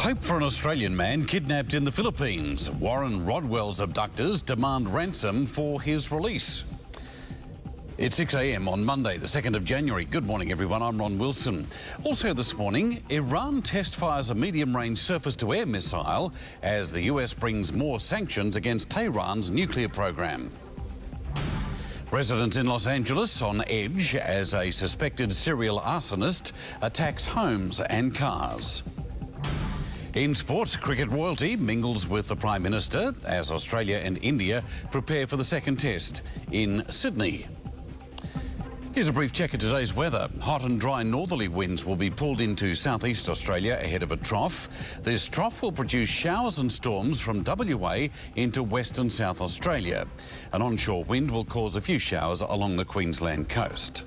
Hope for an Australian man kidnapped in the Philippines. Warren Rodwell's abductors demand ransom for his release. It's 6 a.m. on Monday, the 2nd of January. Good morning, everyone. I'm Ron Wilson. Also this morning, Iran test fires a medium-range surface-to-air missile as the US brings more sanctions against Tehran's nuclear program. Residents in Los Angeles on edge as a suspected serial arsonist attacks homes and cars. In sport, cricket royalty mingles with the Prime Minister as Australia and India prepare for the second test in Sydney. Here's a brief check of today's weather. Hot and dry northerly winds will be pulled into southeast Australia ahead of a trough. This trough will produce showers and storms from WA into western South Australia. An onshore wind will cause a few showers along the Queensland coast.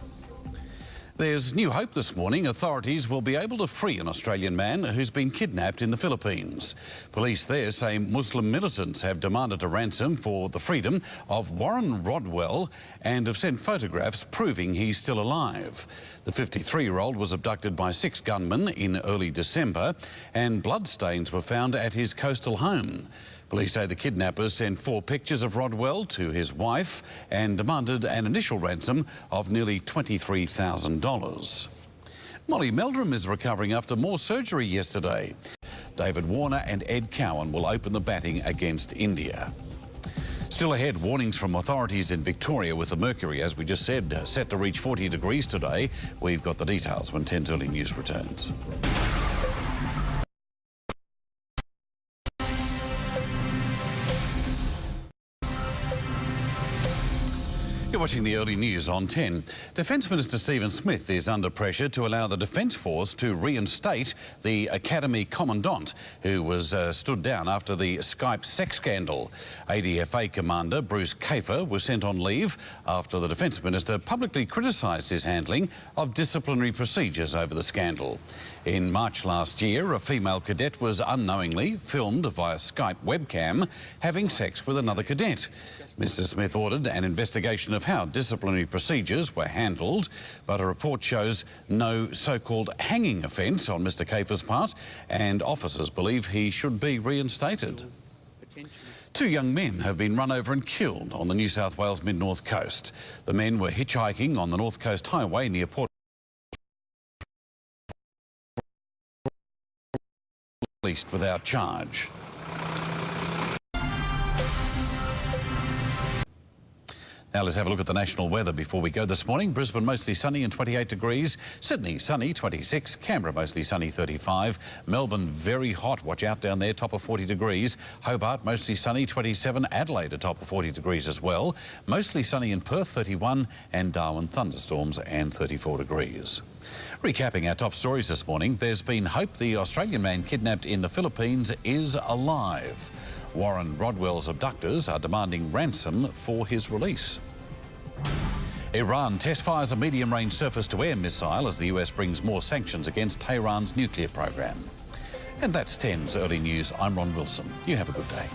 There's new hope this morning. Authorities will be able to free an Australian man who's been kidnapped in the Philippines. Police there say Muslim militants have demanded a ransom for the freedom of Warren Rodwell and have sent photographs proving he's still alive. The 53-year-old was abducted by 6 gunmen in early December and bloodstains were found at his coastal home. Police say the kidnappers sent 4 pictures of Rodwell to his wife and demanded an initial ransom of nearly $23,000. Molly Meldrum is recovering after more surgery yesterday. David Warner and Ed Cowan will open the batting against India. Still ahead, warnings from authorities in Victoria with the mercury, as we just said, set to reach 40 degrees today. We've got the details when 10's early news returns. You're watching the early news on 10. Defence Minister Stephen Smith is under pressure to allow the Defence Force to reinstate the Academy Commandant, who was stood down after the Skype sex scandal. ADFA Commander Bruce Kafer was sent on leave after the Defence Minister publicly criticised his handling of disciplinary procedures over the scandal. In March last year, a female cadet was unknowingly filmed via Skype webcam having sex with another cadet. Mr Smith ordered an investigation of how disciplinary procedures were handled, but a report shows no so-called hanging offence on Mr Kafer's part, and officers believe he should be reinstated. 2 young men have been run over and killed on the New South Wales mid-north coast. The men were hitchhiking on the North Coast Highway near Port released without charge. Now let's have a look at the national weather before we go this morning. Brisbane mostly sunny and 28 degrees. Sydney sunny, 26. Canberra mostly sunny, 35. Melbourne very hot. Watch out down there, top of 40 degrees. Hobart mostly sunny, 27. Adelaide a top of 40 degrees as well. Mostly sunny in Perth, 31. And Darwin thunderstorms and 34 degrees. Recapping our top stories this morning, there's been hope the Australian man kidnapped in the Philippines is alive. Warren Rodwell's abductors are demanding ransom for his release. Iran test fires a medium-range surface-to-air missile as the US brings more sanctions against Tehran's nuclear program. And that's 10's early news. I'm Ron Wilson. You have a good day.